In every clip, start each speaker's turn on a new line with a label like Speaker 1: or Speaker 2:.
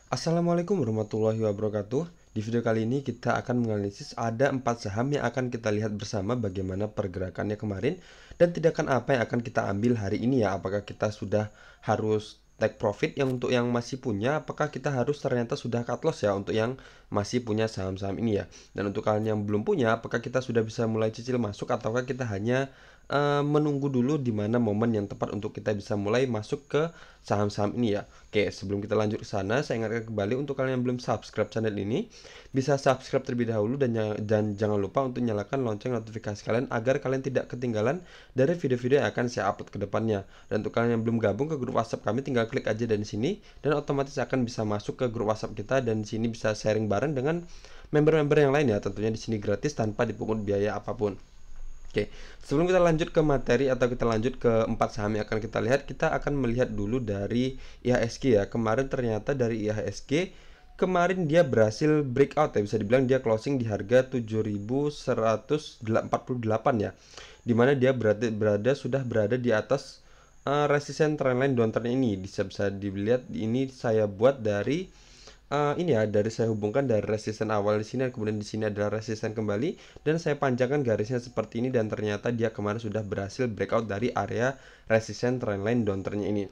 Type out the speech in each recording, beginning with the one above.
Speaker 1: Assalamualaikum warahmatullahi wabarakatuh. Di video kali ini kita akan menganalisis ada 4 saham yang akan kita lihat bersama bagaimana pergerakannya kemarin dan tindakan apa yang akan kita ambil hari ini ya. Apakah kita sudah harus take profit yang untuk yang masih punya, apakah kita harus ternyata sudah cut loss ya untuk yang masih punya saham-saham ini ya. Dan untuk kalian yang belum punya, apakah kita sudah bisa mulai cicil masuk ataukah kita hanya menunggu dulu di mana momen yang tepat untuk kita bisa mulai masuk ke saham-saham ini ya. Oke, sebelum kita lanjut ke sana, saya ingatkan kembali untuk kalian yang belum subscribe channel ini, bisa subscribe terlebih dahulu dan jangan lupa untuk nyalakan lonceng notifikasi kalian agar kalian tidak ketinggalan dari video-video yang akan saya upload ke depannya. Dan untuk kalian yang belum gabung ke grup WhatsApp kami, tinggal klik aja dari sini dan otomatis akan bisa masuk ke grup WhatsApp kita dan di sini bisa sharing bareng dengan member-member yang lain ya. Tentunya di sini gratis tanpa dipungut biaya apapun. Oke, sebelum kita lanjut ke materi atau kita lanjut ke 4 saham yang akan kita lihat, kita akan melihat dulu dari IHSG ya. Kemarin ternyata dari IHSG kemarin dia berhasil breakout ya, bisa dibilang dia closing di harga 7.148 ya. Dimana dia sudah berada di atas resisten trendline downturn ini. Bisa dilihat ini saya buat dari ini ya, dari saya hubungkan dari resisten awal di sini, kemudian di sini adalah resisten kembali dan saya panjangkan garisnya seperti ini dan ternyata dia kemarin sudah berhasil breakout dari area resisten trendline downturn-nya ini.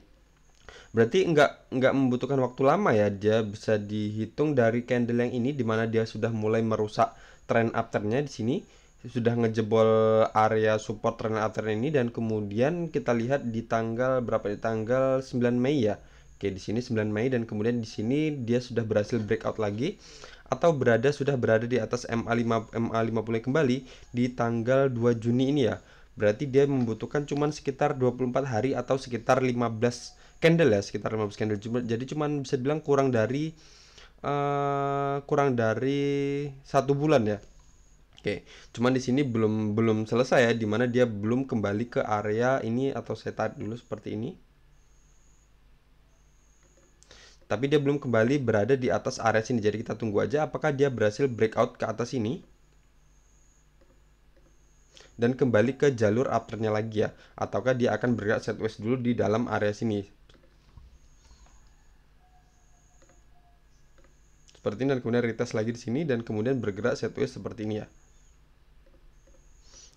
Speaker 1: Berarti nggak membutuhkan waktu lama ya, dia bisa dihitung dari candle yang ini dimana dia sudah mulai merusak trend upturn-nya di sini, sudah ngejebol area support trend upturn ini dan kemudian kita lihat di tanggal berapa, di tanggal 9 Mei ya. Oke, di sini 9 Mei dan kemudian di sini dia sudah berhasil breakout lagi atau sudah berada di atas MA50 kembali di tanggal 2 Juni ini ya. Berarti dia membutuhkan cuman sekitar 24 hari atau sekitar 15 candle ya, sekitar 15 candle. Jadi cuman bisa bilang kurang dari 1 bulan ya. Oke, cuman di sini belum selesai ya, dimana dia belum kembali ke area ini atau saya tarik dulu seperti ini. Tapi dia belum kembali berada di atas area sini. Jadi kita tunggu aja apakah dia berhasil breakout ke atas ini dan kembali ke jalur uptrendnya lagi ya, ataukah dia akan bergerak sideways dulu di dalam area sini seperti ini dan kemudian retest lagi di sini dan kemudian bergerak sideways seperti ini ya.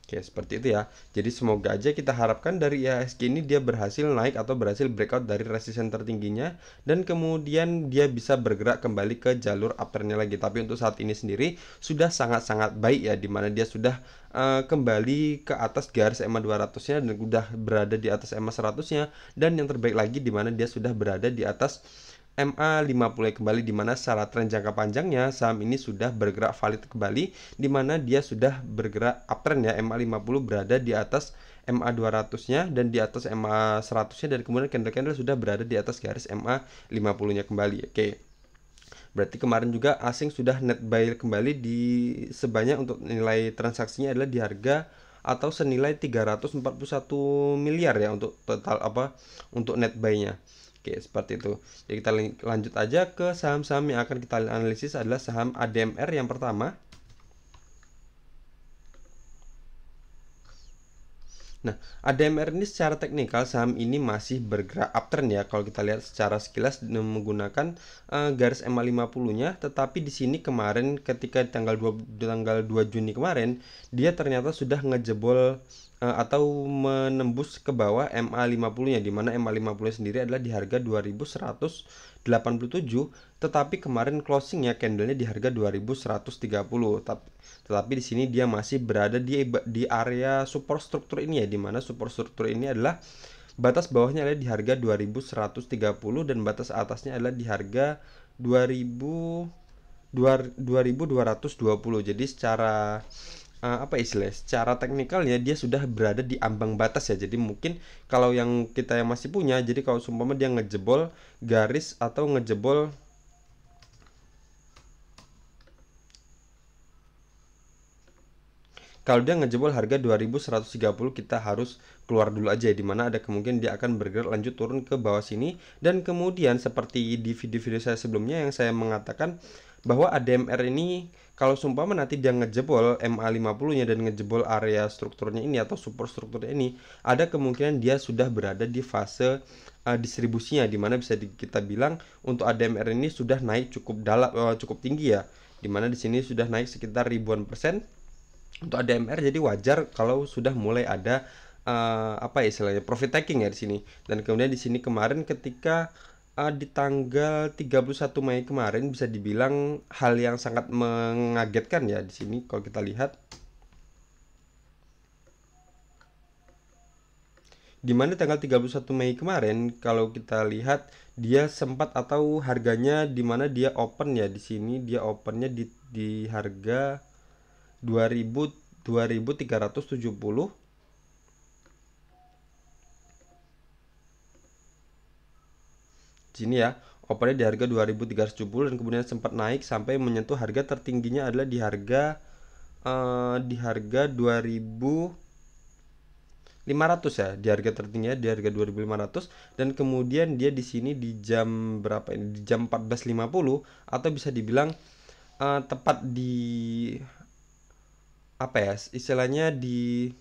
Speaker 1: Oke, seperti itu ya. Jadi semoga aja kita harapkan dari IHSG ini dia berhasil naik atau berhasil breakout dari resisten tertingginya dan kemudian dia bisa bergerak kembali ke jalur uptrendnya lagi. Tapi untuk saat ini sendiri sudah sangat-sangat baik ya, dimana dia sudah kembali ke atas garis EMA 200-nya dan sudah berada di atas EMA 100-nya dan yang terbaik lagi dimana dia sudah berada di atas MA50 kembali, dimana secara tren jangka panjangnya saham ini sudah bergerak valid kembali, dimana dia sudah bergerak uptrend ya. MA50 berada di atas MA200-nya dan di atas MA100-nya dan kemudian candle-candle sudah berada di atas garis MA50-nya kembali. Oke. Berarti kemarin juga asing sudah net buy kembali di sebanyak, untuk nilai transaksinya adalah di harga atau senilai 341 miliar ya untuk total untuk net buy-nya. Oke, seperti itu. Jadi kita lanjut aja ke saham-saham yang akan kita analisis adalah saham ADMR yang pertama. Nah, ADMR ini secara teknikal saham ini masih bergerak uptrend ya. Kalau kita lihat secara sekilas menggunakan garis MA50-nya, tetapi di sini kemarin ketika tanggal 2 Juni kemarin, dia ternyata sudah ngejebol atau menembus ke bawah MA50-nya, di mana MA50 sendiri adalah di harga 2187, tetapi kemarin closingnya candlenya di harga 2130. Tetapi di sini dia masih berada di area support struktur ini ya, di mana support struktur ini adalah batas bawahnya adalah di harga 2130 dan batas atasnya adalah di harga 2220. Jadi secara secara teknikalnya dia sudah berada di ambang batas ya. Jadi mungkin kalau yang kita yang masih punya, jadi kalau seumpama dia ngejebol garis atau ngejebol kalau dia ngejebol harga 2130, kita harus keluar dulu aja, dimana ada kemungkinan dia akan bergerak lanjut turun ke bawah sini. Dan kemudian seperti di video-video saya sebelumnya yang saya mengatakan bahwa ADMR ini kalau seumpama nanti dia ngejebol MA50 nya dan ngejebol area strukturnya ini atau support strukturnya ini, ada kemungkinan dia sudah berada di fase distribusinya, dimana bisa kita bilang untuk ADMR ini sudah naik cukup dalam, cukup tinggi ya, dimana di sini sudah naik sekitar ribuan persen untuk ADMR. Jadi wajar kalau sudah mulai ada apa istilahnya profit taking ya di sini. Dan kemudian di sini kemarin ketika di tanggal 31 Mei kemarin bisa dibilang hal yang sangat mengagetkan ya di sini kalau kita lihat, dimana tanggal 31 Mei kemarin kalau kita lihat dia sempat atau harganya dimana dia open ya di sini, dia opennya di harga 2370. Sini ya, opennya di harga 2370 dan kemudian sempat naik sampai menyentuh harga tertingginya adalah di harga 2500 ya, di harga tertingginya di harga 2500. Dan kemudian dia di sini di jam berapa ini, di jam 14.50 atau bisa dibilang tepat di apa ya istilahnya di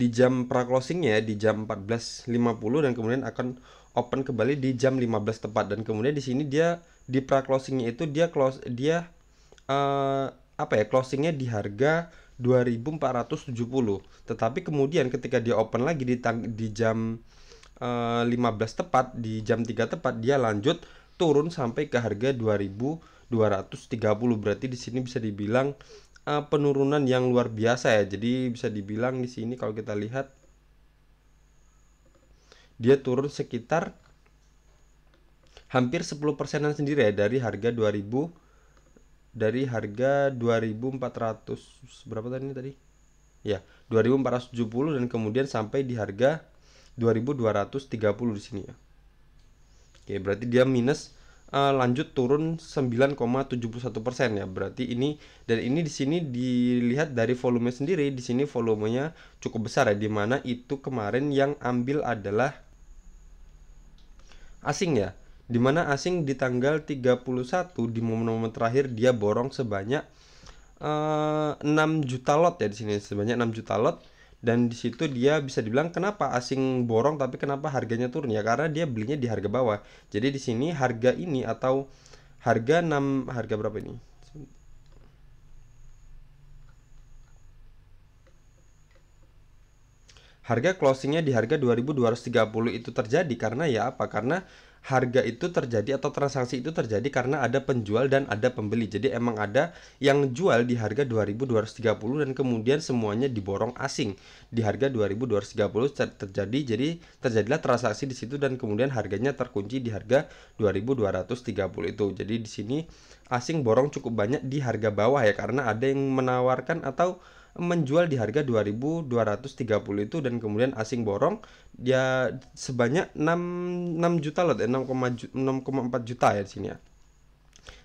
Speaker 1: jam pra-closingnya di jam 14.50 dan kemudian akan open kembali di jam 15 tepat. Dan kemudian di sini dia di pra-closingnya itu dia apa ya closingnya di harga 2470. Tetapi kemudian ketika dia open lagi di jam 15 tepat, di jam 3 tepat, dia lanjut turun sampai ke harga 2230. Berarti di sini bisa dibilang penurunan yang luar biasa ya. Jadi bisa dibilang di sini kalau kita lihat dia turun sekitar hampir 10%-an sendiri ya dari harga 2400 berapa tadi ya 2470 dan kemudian sampai di harga 2230 di sini ya. Oke, berarti dia minus lanjut turun 9,71% ya. Berarti ini dan ini di sini dilihat dari volume sendiri, di sini volumenya cukup besar ya, dimana itu kemarin yang ambil adalah asing ya. Dimana asing di tanggal 31 di momen-momen terakhir dia borong sebanyak 6 juta lot ya di sini, sebanyak 6 juta lot. Dan di situ dia bisa dibilang kenapa asing borong tapi kenapa harganya turun ya, karena dia belinya di harga bawah. Jadi di sini harga ini atau harga berapa ini? Harga closingnya di harga 2230 itu terjadi karena ya apa? Karena harga itu terjadi atau transaksi itu terjadi karena ada penjual dan ada pembeli. Jadi emang ada yang jual di harga 2230 dan kemudian semuanya diborong asing di harga 2230 terjadi. Jadi terjadilah transaksi di situ dan kemudian harganya terkunci di harga 2230 itu. Jadi di sini asing borong cukup banyak di harga bawah ya, karena ada yang menawarkan atau menjual di harga 2230 itu dan kemudian asing borong dia sebanyak 6 juta lot, 6,4 juta ya di sini ya.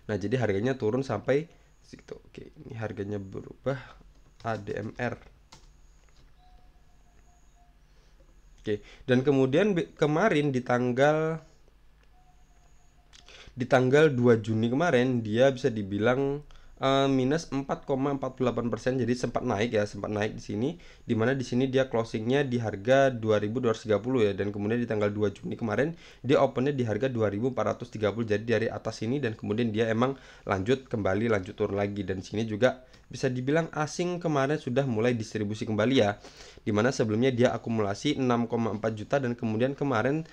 Speaker 1: Nah, jadi harganya turun sampai situ. Oke, ini harganya berubah ADMR. Oke, dan kemudian kemarin di tanggal 2 Juni kemarin dia bisa dibilang minus 4,48%. Jadi sempat naik ya, sempat naik di sini, dimana di sini dia closingnya di harga 2230 ya, dan kemudian di tanggal 2 Juni kemarin dia opennya di harga 2430. Jadi dari atas ini dan kemudian dia emang lanjut turun lagi. Dan sini juga bisa dibilang asing kemarin sudah mulai distribusi kembali ya, dimana sebelumnya dia akumulasi 6,4 juta dan kemudian kemarin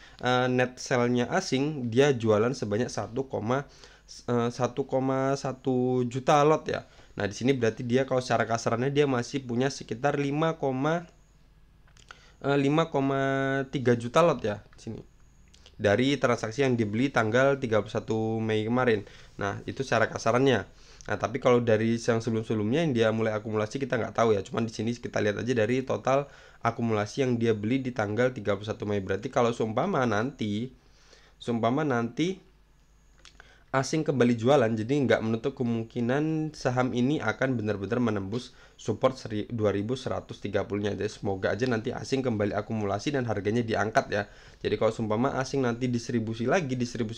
Speaker 1: net sell-nya asing dia jualan sebanyak 1,1 juta lot ya. Nah, di sini berarti dia kalau secara kasarannya dia masih punya sekitar 5,3 juta lot ya di sini. Dari transaksi yang dibeli tanggal 31 Mei kemarin. Nah, itu secara kasarannya. Nah, tapi kalau dari yang sebelum-sebelumnya yang dia mulai akumulasi kita nggak tahu ya. Cuman di sini kita lihat aja dari total akumulasi yang dia beli di tanggal 31 Mei. Berarti kalau seumpama nanti asing kembali jualan, jadi nggak menutup kemungkinan saham ini akan benar-benar menembus support 2130-nya. Jadi semoga aja nanti asing kembali akumulasi dan harganya diangkat ya. Jadi kalau seumpama asing nanti distribusi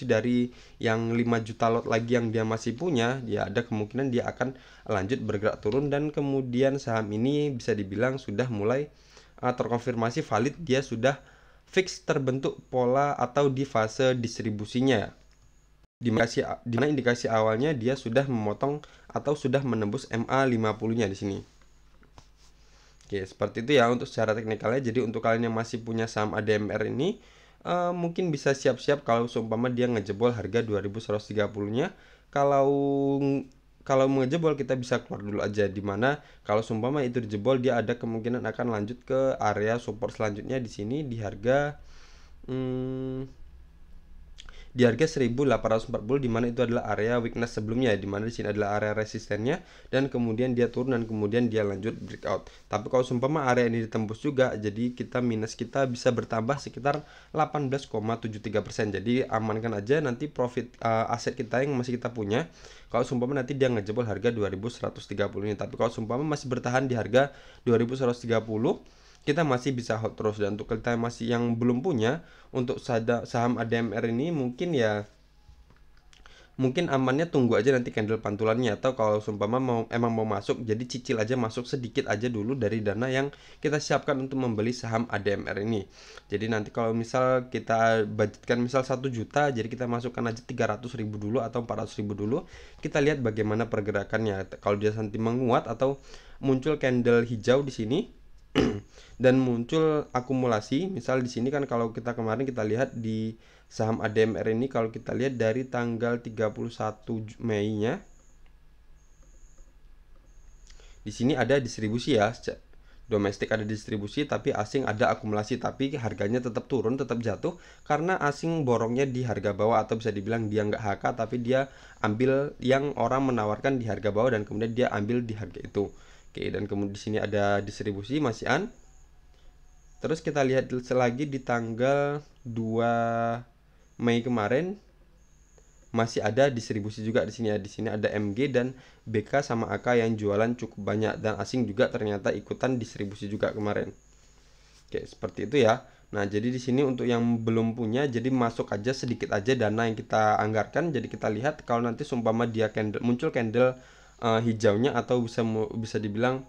Speaker 1: dari yang 5 juta lot lagi yang dia masih punya, ya ada kemungkinan dia akan lanjut bergerak turun dan kemudian saham ini bisa dibilang sudah mulai terkonfirmasi valid, dia sudah fix terbentuk pola atau di fase distribusinya. Di mana indikasi awalnya dia sudah memotong atau sudah menembus MA50-nya di sini. Oke, seperti itu ya untuk secara teknikalnya. Jadi untuk kalian yang masih punya saham ADMR ini, mungkin bisa siap-siap kalau seumpama dia ngejebol harga 2130-nya. Kalau ngejebol kita bisa keluar dulu aja, dimana kalau seumpama itu dijebol dia ada kemungkinan akan lanjut ke area support selanjutnya di sini di harga 1840, di mana itu adalah area weakness sebelumnya, di mana di sini adalah area resistennya, dan kemudian dia turun dan kemudian dia lanjut breakout. Tapi kalau seumpama area ini ditembus juga, jadi minus kita bisa bertambah sekitar 18,73%. Jadi amankan aja nanti profit aset kita yang masih kita punya. Kalau seumpama nanti dia ngejebol harga 2130 ini, tapi kalau seumpama masih bertahan di harga 2130, kita masih bisa hold terus. Dan untuk kita masih yang belum punya untuk saham ADMR ini, mungkin amannya tunggu aja nanti candle pantulannya, atau kalau seumpama emang mau masuk, jadi cicil aja, masuk sedikit aja dulu dari dana yang kita siapkan untuk membeli saham ADMR ini. Jadi nanti kalau misal kita budgetkan misal 1 juta, jadi kita masukkan aja 300.000 dulu atau 400.000 dulu. Kita lihat bagaimana pergerakannya. Kalau dia nanti menguat atau muncul candle hijau di sini dan muncul akumulasi, misal di sini kan kalau kita kemarin kita lihat di saham ADMR ini, kalau kita lihat dari tanggal 31 Mei-nya di sini ada distribusi ya, domestik ada distribusi tapi asing ada akumulasi, tapi harganya tetap turun, tetap jatuh karena asing borongnya di harga bawah, atau bisa dibilang dia nggak HK tapi dia ambil yang orang menawarkan di harga bawah dan kemudian dia ambil di harga itu. Oke, dan kemudian di sini ada distribusi masih an. Terus kita lihat lagi di tanggal 2 Mei kemarin masih ada distribusi juga di sini ya. Di sini ada MG dan BK sama AK yang jualan cukup banyak, dan asing juga ternyata ikutan distribusi juga kemarin. Oke, seperti itu ya. Nah, jadi di sini untuk yang belum punya, jadi masuk aja sedikit aja dana yang kita anggarkan. Jadi kita lihat kalau nanti seumpama dia muncul candle hijaunya, atau bisa dibilang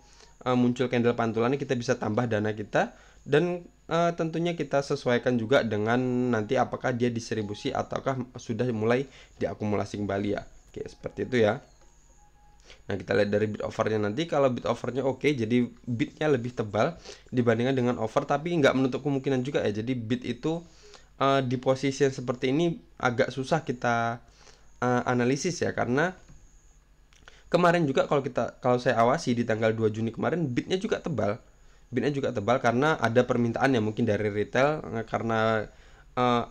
Speaker 1: muncul candle pantulannya, kita bisa tambah dana kita, dan tentunya kita sesuaikan juga dengan nanti apakah dia distribusi ataukah sudah mulai diakumulasi kembali ya. Oke, seperti itu ya. Nah, kita lihat dari bid overnya nanti. Kalau bid overnya oke, jadi bidnya lebih tebal dibandingkan dengan over, tapi nggak menutup kemungkinan juga ya. Jadi bid itu di posisi yang seperti ini agak susah kita analisis ya, karena kemarin juga kalau saya awasi di tanggal 2 Juni kemarin, bidnya juga tebal karena ada permintaan ya mungkin dari retail, karena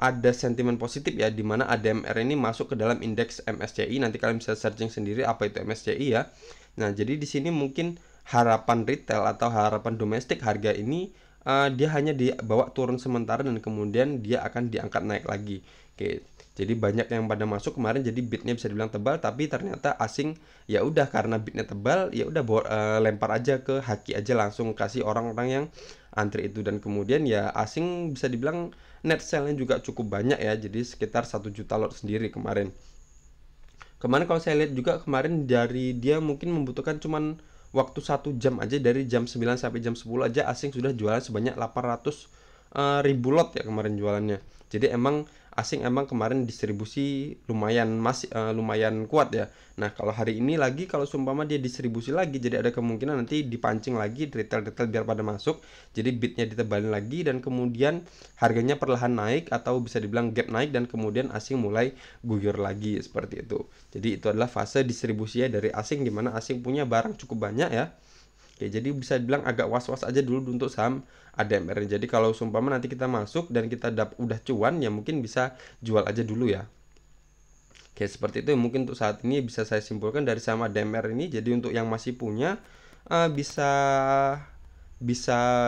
Speaker 1: ada sentimen positif ya, dimana ADMR ini masuk ke dalam indeks MSCI. Nanti kalian bisa searching sendiri apa itu MSCI ya. Nah, jadi di sini mungkin harapan retail atau harapan domestik harga ini dia hanya dibawa turun sementara dan kemudian dia akan diangkat naik lagi. Oke, jadi banyak yang pada masuk kemarin, jadi bidnya bisa dibilang tebal, tapi ternyata asing ya udah, karena bidnya tebal ya udah lempar aja ke haki aja, langsung kasih orang-orang yang antri itu, dan kemudian ya asing bisa dibilang net sell-nya juga cukup banyak ya, jadi sekitar 1 juta lot sendiri kemarin. Kalau saya lihat juga kemarin dari dia mungkin membutuhkan cuman waktu 1 jam aja, dari jam 9 sampai jam 10 aja asing sudah jualan sebanyak 800.000 lot ya kemarin jualannya. Jadi asing kemarin distribusi lumayan kuat ya. Nah, kalau hari ini lagi, kalau seumpama dia distribusi lagi, jadi ada kemungkinan nanti dipancing lagi retail biar pada masuk. Jadi bidnya ditebalin lagi dan kemudian harganya perlahan naik, atau bisa dibilang gap naik, dan kemudian asing mulai guyur lagi seperti itu. Jadi itu adalah fase distribusinya dari asing, dimana asing punya barang cukup banyak ya. Oke, jadi bisa dibilang agak was-was aja dulu untuk saham ADMR. Jadi kalau seumpama nanti kita masuk dan kita udah cuan, ya mungkin bisa jual aja dulu ya. Oke, seperti itu mungkin untuk saat ini bisa saya simpulkan dari saham ADMR ini. Jadi untuk yang masih punya bisa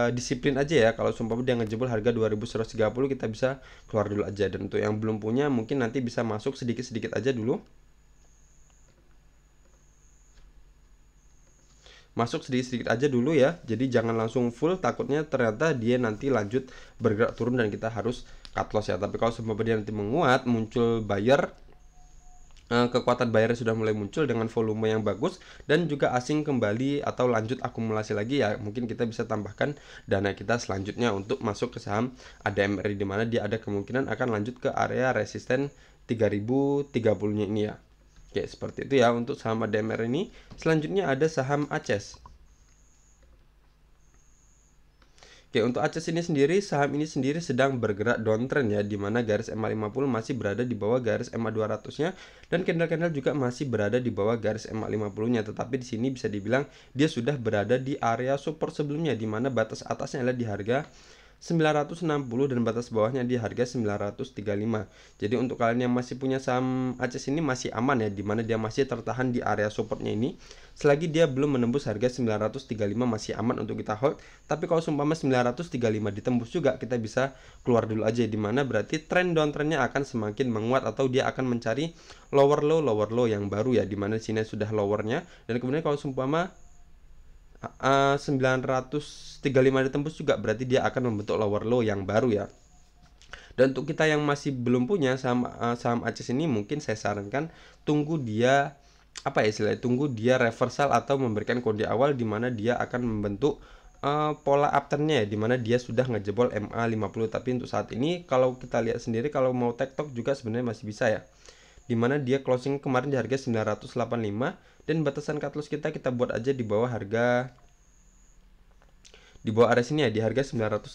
Speaker 1: disiplin aja ya. Kalau seumpama dia ngejebol harga 2130, kita bisa keluar dulu aja. Dan untuk yang belum punya, mungkin nanti bisa masuk sedikit-sedikit aja dulu. Masuk sedikit-sedikit aja dulu ya, jadi jangan langsung full, takutnya ternyata dia nanti lanjut bergerak turun dan kita harus cut loss ya. Tapi kalau seumpama dia nanti menguat, muncul buyer kekuatan bayarnya sudah mulai muncul dengan volume yang bagus, dan juga asing kembali atau lanjut akumulasi lagi ya, mungkin kita bisa tambahkan dana kita selanjutnya untuk masuk ke saham ADMRI, di mana dia ada kemungkinan akan lanjut ke area resisten 3030-nya ini ya. Oke, seperti itu ya untuk saham ADMR ini. Selanjutnya ada saham ACES. Oke, untuk ACES ini sendiri, saham ini sendiri sedang bergerak downtrend ya, di mana garis MA50 masih berada di bawah garis MA200-nya, dan candle-candle juga masih berada di bawah garis MA50-nya. Tetapi di sini bisa dibilang dia sudah berada di area support sebelumnya, di mana batas atasnya adalah di harga 960 dan batas bawahnya di harga 935. Jadi untuk kalian yang masih punya saham ACES ini masih aman ya, dimana dia masih tertahan di area supportnya ini. Selagi dia belum menembus harga 935 masih aman untuk kita hold. Tapi kalau seumpama 935 ditembus juga, kita bisa keluar dulu aja, dimana berarti trend downtrendnya akan semakin menguat atau dia akan mencari lower low yang baru ya, dimana di sini sudah lowernya, dan kemudian kalau seumpama 935 ditembus juga, berarti dia akan membentuk lower low yang baru ya. Dan untuk kita yang masih belum punya saham ACES ini, mungkin saya sarankan tunggu dia tunggu dia reversal atau memberikan kode awal di mana dia akan membentuk pola uptrendnya ya, dimana dia sudah ngejebol MA50. Tapi untuk saat ini kalau kita lihat sendiri, kalau mau tektok juga sebenarnya masih bisa ya, dimana dia closing kemarin di harga 985, dan batasan cut loss kita buat aja di bawah area sini ya, di harga 930,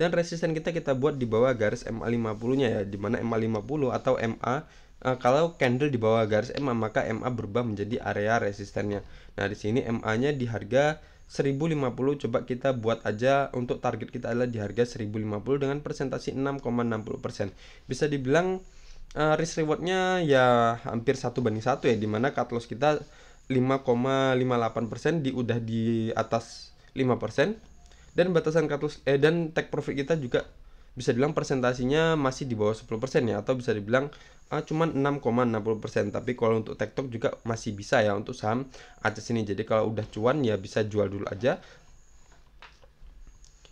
Speaker 1: dan resisten kita buat di bawah garis MA50-nya ya, dimana MA50 atau MA kalau candle di bawah garis MA, maka MA berubah menjadi area resistennya. Nah, di sini MA-nya di harga 1050, coba kita buat aja untuk target kita adalah di harga 1050 dengan presentasi 6,60%. Bisa dibilang risk rewardnya ya hampir 1:1 ya, dimana cut loss kita 5,58%, udah di atas 5%, dan batasan cut loss dan take profit kita juga bisa dibilang presentasinya masih di bawah 10% ya, atau bisa dibilang cuman 6,60%. Tapi kalau untuk tektok juga masih bisa ya untuk saham ACES ini. Jadi kalau udah cuan ya bisa jual dulu aja,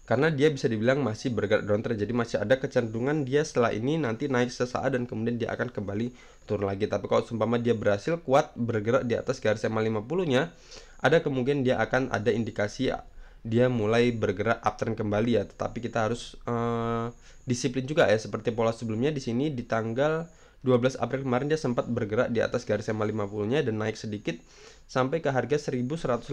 Speaker 1: karena dia bisa dibilang masih bergerak downtrend, jadi masih ada kecenderungan dia setelah ini nanti naik sesaat dan kemudian dia akan kembali turun lagi. Tapi kalau seumpama dia berhasil kuat bergerak di atas garis MA50-nya, ada kemungkinan dia akan ada indikasi dia mulai bergerak uptrend kembali ya. Tetapi kita harus disiplin juga ya, seperti pola sebelumnya. Di sini di tanggal 12 April kemarin dia sempat bergerak di atas garis MA50-nya dan naik sedikit sampai ke harga 1185,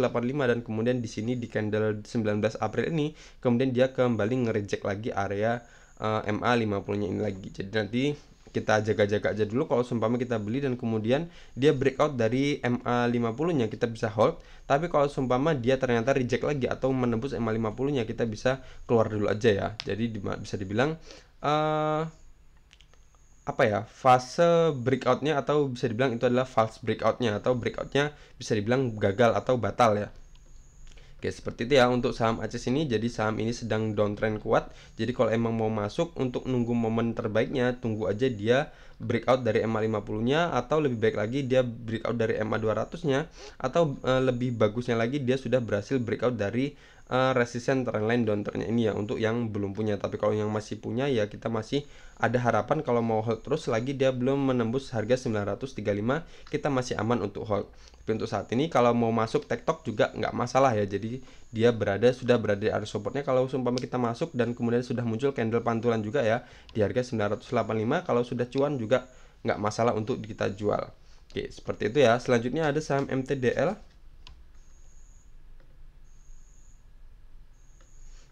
Speaker 1: dan kemudian di sini di candle 19 April ini kemudian dia kembali nge-reject lagi area MA50-nya ini lagi. Jadi nanti kita jaga-jaga aja dulu. Kalau seumpama kita beli dan kemudian dia breakout dari MA50-nya, kita bisa hold. Tapi kalau seumpama dia ternyata reject lagi atau menembus MA50-nya, kita bisa keluar dulu aja ya. Jadi bisa dibilang fase breakoutnya, atau bisa dibilang itu adalah false breakoutnya, atau breakoutnya bisa dibilang gagal atau batal ya. Oke, seperti itu ya untuk saham ACES ini. Jadi saham ini sedang downtrend kuat. Jadi kalau emang mau masuk untuk nunggu momen terbaiknya, tunggu aja dia breakout dari MA50-nya, atau lebih baik lagi dia breakout dari MA200-nya, atau lebih bagusnya lagi dia sudah berhasil breakout dari resisten trendline downtrendnya ini ya, untuk yang belum punya. Tapi kalau yang masih punya ya, kita masih ada harapan kalau mau hold terus lagi dia belum menembus harga 935, kita masih aman untuk hold. Tapi untuk saat ini kalau mau masuk tektok juga nggak masalah ya. Jadi dia sudah berada di area supportnya. Kalau seumpama kita masuk dan kemudian sudah muncul candle pantulan juga ya di harga 985, kalau sudah cuan juga nggak masalah untuk kita jual. Oke, seperti itu ya. Selanjutnya ada saham MTDL.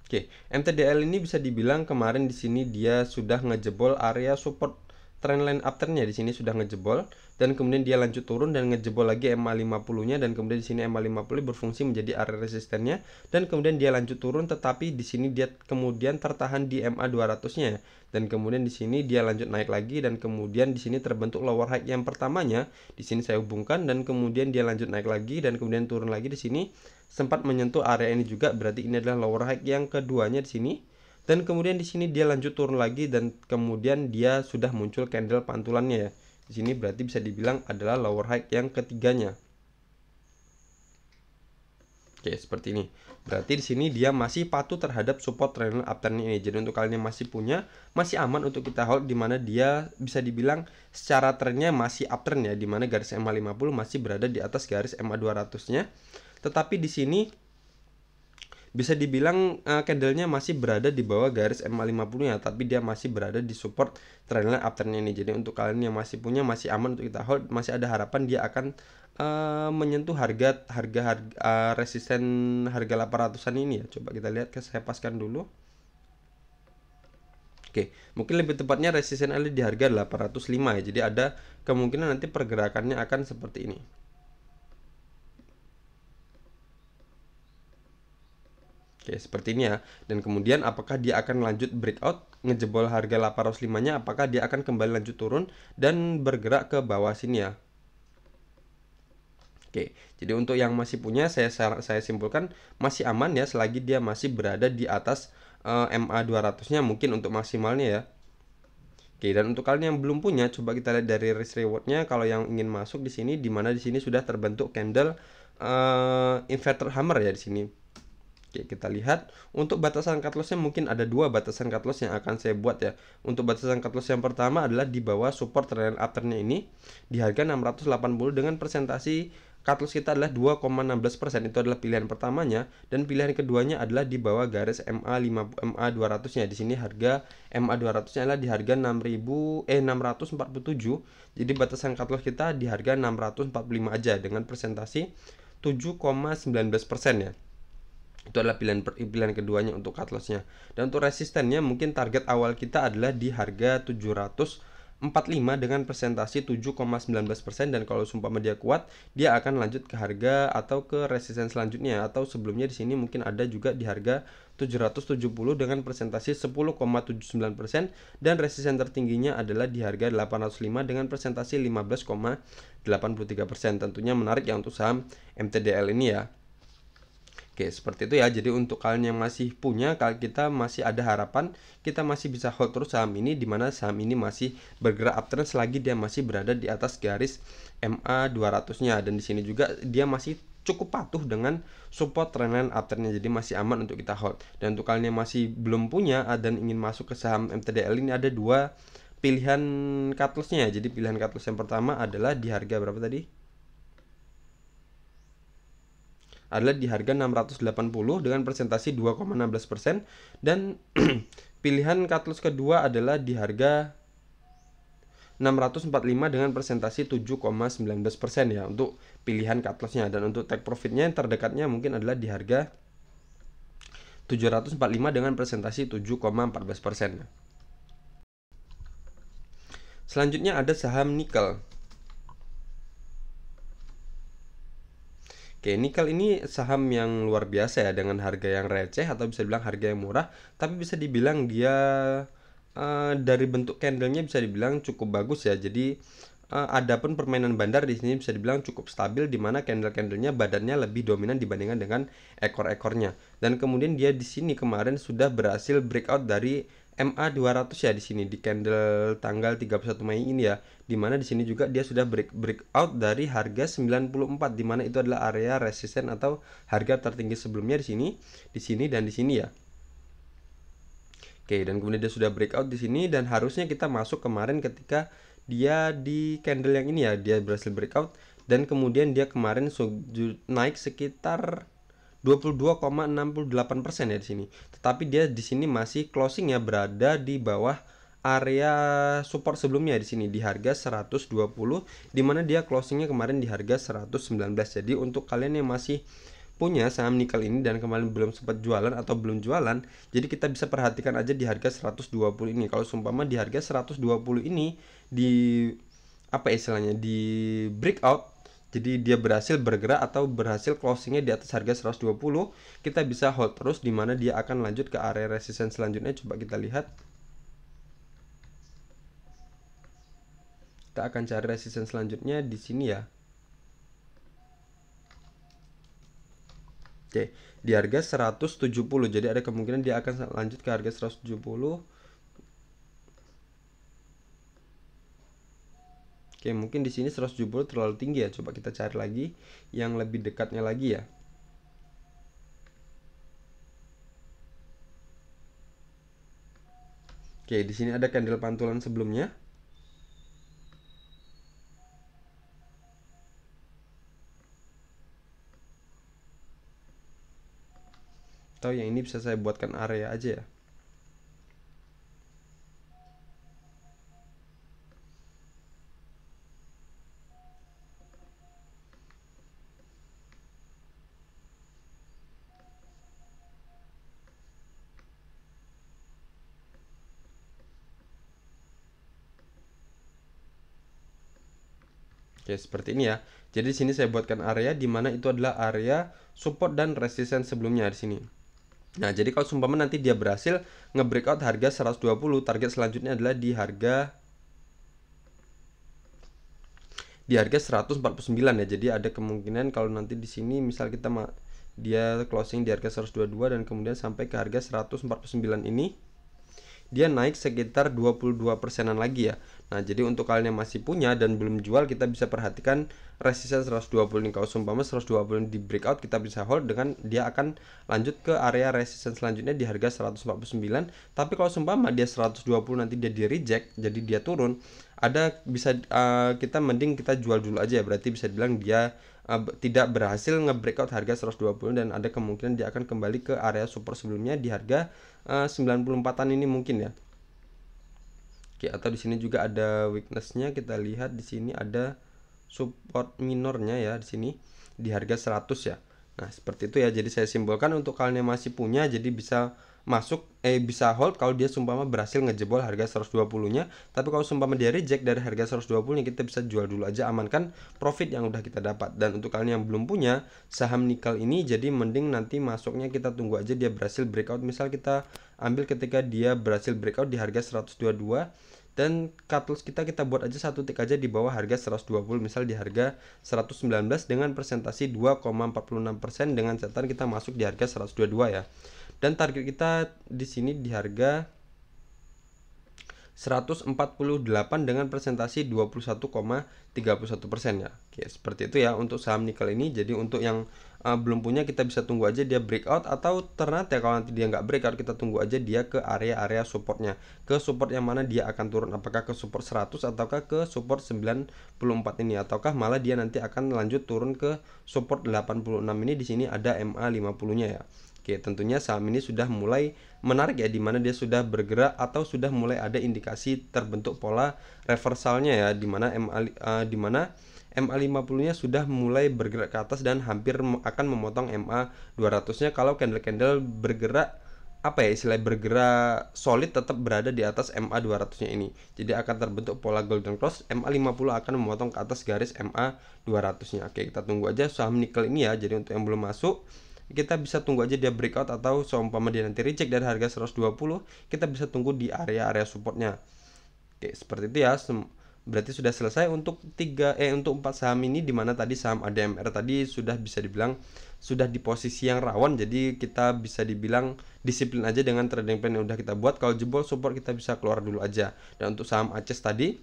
Speaker 1: Oke, MTDL ini bisa dibilang kemarin di sini dia sudah ngejebol area support trendline uptrendnya, di sini sudah ngejebol, dan kemudian dia lanjut turun dan ngejebol lagi MA50-nya, dan kemudian di sini MA50 berfungsi menjadi area resistennya, dan kemudian dia lanjut turun, tetapi di sini dia kemudian tertahan di MA200-nya, dan kemudian di sini dia lanjut naik lagi, dan kemudian di sini terbentuk lower high yang pertamanya. Di sini saya hubungkan, dan kemudian dia lanjut naik lagi dan kemudian turun lagi. Di sini sempat menyentuh area ini juga, berarti ini adalah lower high yang keduanya di sini. Dan kemudian di sini dia lanjut turun lagi, dan kemudian dia sudah muncul candle pantulannya ya. Di sini berarti bisa dibilang adalah lower high yang ketiganya. Oke, seperti ini. Berarti di sini dia masih patuh terhadap support triangle uptrend ini. Jadi untuk kalian yang masih punya, masih aman untuk kita hold, di mana dia bisa dibilang secara trennya masih uptrend ya, di mana garis MA50 masih berada di atas garis MA200-nya. Tetapi di sini bisa dibilang candlenya masih berada di bawah garis MA50 ya, tapi dia masih berada di support triangle uptrend ini. Jadi untuk kalian yang masih punya, masih aman untuk kita hold, masih ada harapan dia akan menyentuh harga resisten harga 800-an ini ya. Coba kita lihat, saya paskan dulu. Oke, mungkin lebih tepatnya resisten ada di harga 805 ya. Jadi ada kemungkinan nanti pergerakannya akan seperti ini. Oke, seperti ini ya. Dan kemudian apakah dia akan lanjut breakout, ngejebol harga 805-nya, apakah dia akan kembali lanjut turun dan bergerak ke bawah sini ya. Oke, jadi untuk yang masih punya, saya simpulkan masih aman ya, selagi dia masih berada di atas MA200-nya mungkin untuk maksimalnya ya. Oke, dan untuk kalian yang belum punya, coba kita lihat dari risk rewardnya. Kalau yang ingin masuk di sini, dimana di sini sudah terbentuk candle inverted hammer ya di sini. Oke, kita lihat untuk batasan cut loss-nya mungkin ada dua batasan cut loss yang akan saya buat ya. Untuk batasan cut loss yang pertama adalah di bawah support triangle uptrend-nya ini di harga 680 dengan presentasi cut loss kita adalah 2,16%. Itu adalah pilihan pertamanya, dan pilihan keduanya adalah di bawah garis MA200-nya. Di sini harga MA200-nya adalah di harga 647. Jadi batasan cut loss kita di harga 645 aja dengan presentasi 7,19% ya. Itu adalah pilihan keduanya untuk cut loss-nya. Dan untuk resistennya mungkin target awal kita adalah di harga 745 dengan presentasi 7,19%, dan kalau sumpah dia kuat, dia akan lanjut ke harga atau ke resisten selanjutnya, atau sebelumnya di sini mungkin ada juga di harga 770 dengan presentasi 10,79%, dan resisten tertingginya adalah di harga 805 dengan presentasi 15,83%. Tentunya menarik ya untuk saham MTDL ini ya. Oke, seperti itu ya. Jadi untuk kalian yang masih punya, kalau kita masih ada harapan, kita masih bisa hold terus saham ini, dimana saham ini masih bergerak uptrend selagi dia masih berada di atas garis MA200-nya. Dan di sini juga dia masih cukup patuh dengan support trendline uptrendnya, jadi masih aman untuk kita hold. Dan untuk kalian yang masih belum punya dan ingin masuk ke saham MTDL ini, ada dua pilihan cut loss-nya. Jadi pilihan cut loss yang pertama adalah di harga berapa tadi? Adalah di harga 680 dengan presentasi 2,16%, dan pilihan cut loss kedua adalah di harga 645 dengan presentasi 7,19% ya untuk pilihan cut loss-nya. Dan untuk take profit-nya yang terdekatnya mungkin adalah di harga 745 dengan presentasi 7,14%. Selanjutnya ada saham nikel. Oke, nikel ini saham yang luar biasa ya, dengan harga yang receh atau bisa dibilang harga yang murah, tapi bisa dibilang dia dari bentuk candlenya bisa dibilang cukup bagus ya. Jadi adapun permainan bandar di sini bisa dibilang cukup stabil, di mana candle-candlenya badannya lebih dominan dibandingkan dengan ekor-ekornya. Dan kemudian dia di sini kemarin sudah berhasil breakout dari MA200 ya, di sini di candle tanggal 31 Mei ini ya, dimana di sini juga dia sudah breakout dari harga 94, dimana itu adalah area resisten atau harga tertinggi sebelumnya di sini dan di sini ya. Oke, dan kemudian dia sudah breakout di sini, dan harusnya kita masuk kemarin ketika dia di candle yang ini ya, dia berhasil breakout, dan kemudian dia kemarin naik sekitar 22,68% ya di sini. Tetapi dia di sini masih closing ya, berada di bawah area support sebelumnya di sini di harga 120, dimana dia closingnya kemarin di harga 119. Jadi untuk kalian yang masih punya saham nikel ini dan kemarin belum sempat jualan atau belum jualan, jadi kita bisa perhatikan aja di harga 120 ini. Kalau seumpama di harga 120 ini di apa istilahnya, di breakout, jadi dia berhasil bergerak atau berhasil closingnya di atas harga 120, kita bisa hold terus, dimana dia akan lanjut ke area resisten selanjutnya. Coba kita lihat, kita akan cari resisten selanjutnya di sini ya. Oke, di harga 170. Jadi ada kemungkinan dia akan lanjut ke harga 170. Oke, mungkin di sini 170 terlalu tinggi ya. Coba kita cari lagi yang lebih dekatnya lagi ya. Oke, di sini ada candle pantulan sebelumnya. Atau yang ini bisa saya buatkan area aja ya. Oke, seperti ini ya. Jadi di sini saya buatkan area di mana itu adalah area support dan resistance sebelumnya di sini. Nah, jadi kalau seumpama nanti dia berhasil nge-breakout harga 120, target selanjutnya adalah di harga 149 ya. Jadi ada kemungkinan kalau nanti di sini misal kita dia closing di harga 122 dan kemudian sampai ke harga 149 ini, dia naik sekitar 22%-an lagi ya. Nah, jadi untuk kalian yang masih punya dan belum jual, kita bisa perhatikan resistance 120 ini. Kalau seumpama 120 di breakout, kita bisa hold dengan dia akan lanjut ke area resistance selanjutnya di harga 149. Tapi kalau seumpama dia 120 nanti dia di reject, jadi dia turun, ada bisa kita mending kita jual dulu aja ya. Berarti bisa dibilang dia tidak berhasil nge-breakout harga 120 dan ada kemungkinan dia akan kembali ke area support sebelumnya di harga 94-an ini mungkin ya. Oke, atau di sini juga ada weakness-nya, kita lihat di sini ada support minornya ya di sini di harga 100 ya. Nah, seperti itu ya. Jadi saya simbolkan untuk kalian yang masih punya, jadi bisa masuk bisa hold kalau dia sumpama berhasil ngejebol harga 120-nya. Tapi kalau sumpama dia reject dari harga 120-nya, kita bisa jual dulu aja, amankan profit yang udah kita dapat. Dan untuk kalian yang belum punya saham nikel ini, jadi mending nanti masuknya kita tunggu aja dia berhasil breakout. Misal kita ambil ketika dia berhasil breakout di harga 122 dan cut loss kita buat aja satu tick aja di bawah harga 120, misal di harga 119 dengan presentasi 2,46% dengan catatan kita masuk di harga 122 ya. Dan target kita di sini di harga 148 dengan presentasi 21,31% ya. Oke, seperti itu ya untuk saham nikel ini. Jadi untuk yang belum punya, kita bisa tunggu aja dia breakout, atau ternyata kalau nanti dia nggak breakout, kita tunggu aja dia ke area-area supportnya. Ke support yang mana dia akan turun, apakah ke support 100 ataukah ke support 94 ini, ataukah malah dia nanti akan lanjut turun ke support 86 ini. Di sini ada MA 50-nya ya. Oke, tentunya saham ini sudah mulai menarik ya, dimana dia sudah bergerak atau sudah mulai ada indikasi terbentuk pola reversalnya ya, dimana MA50-nya sudah mulai bergerak ke atas dan hampir akan memotong MA 200-nya. Kalau candle-candle bergerak istilahnya bergerak solid, tetap berada di atas MA 200-nya ini. Jadi akan terbentuk pola golden cross, MA50 akan memotong ke atas garis MA 200-nya. Oke, kita tunggu aja saham nikel ini ya. Jadi untuk yang belum masuk, kita bisa tunggu aja dia breakout, atau seumpama dia nanti reject dari harga 120, kita bisa tunggu di area-area supportnya. Oke, seperti itu ya. Berarti sudah selesai untuk 4 saham ini, dimana tadi saham ADMR tadi sudah bisa dibilang sudah di posisi yang rawan. Jadi kita bisa dibilang disiplin aja dengan trading plan yang udah kita buat. Kalau jebol support, kita bisa keluar dulu aja. Dan untuk saham ACES tadi,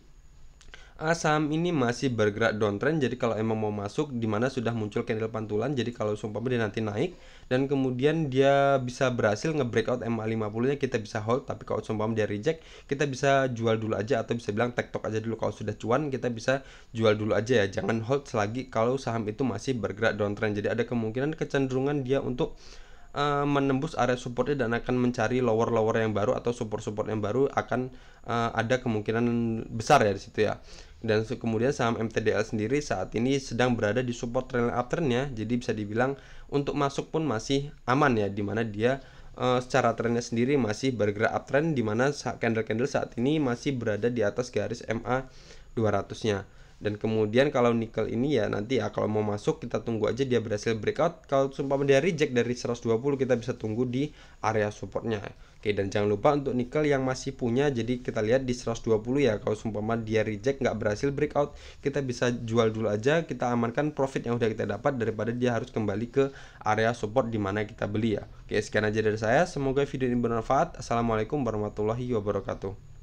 Speaker 1: saham ini masih bergerak downtrend. Jadi kalau emang mau masuk, dimana sudah muncul candle pantulan, jadi kalau sumpah dia nanti naik dan kemudian dia bisa berhasil nge-breakout MA50 nya, kita bisa hold. Tapi kalau sumpah dia reject, kita bisa jual dulu aja, atau bisa bilang tektok aja dulu. Kalau sudah cuan, kita bisa jual dulu aja ya, jangan hold selagi kalau saham itu masih bergerak downtrend. Jadi ada kemungkinan kecenderungan dia untuk menembus area supportnya dan akan mencari lower yang baru atau support yang baru, akan ada kemungkinan besar ya di situ ya. Dan kemudian saham MTDL sendiri saat ini sedang berada di support trailing uptrendnya, jadi bisa dibilang untuk masuk pun masih aman ya, dimana dia secara trennya sendiri masih bergerak uptrend, dimana candle-candle saat ini masih berada di atas garis MA 200-nya. Dan kemudian kalau nikel ini ya nanti ya, kalau mau masuk kita tunggu aja dia berhasil breakout. Kalau sumpah dia reject dari 120, kita bisa tunggu di area supportnya. Oke, dan jangan lupa untuk nikel yang masih punya, jadi kita lihat di 120 ya. Kalau sumpah dia reject nggak berhasil breakout, kita bisa jual dulu aja, kita amankan profit yang udah kita dapat daripada dia harus kembali ke area support di mana kita beli ya. Oke, sekian aja dari saya, semoga video ini bermanfaat. Assalamualaikum warahmatullahi wabarakatuh.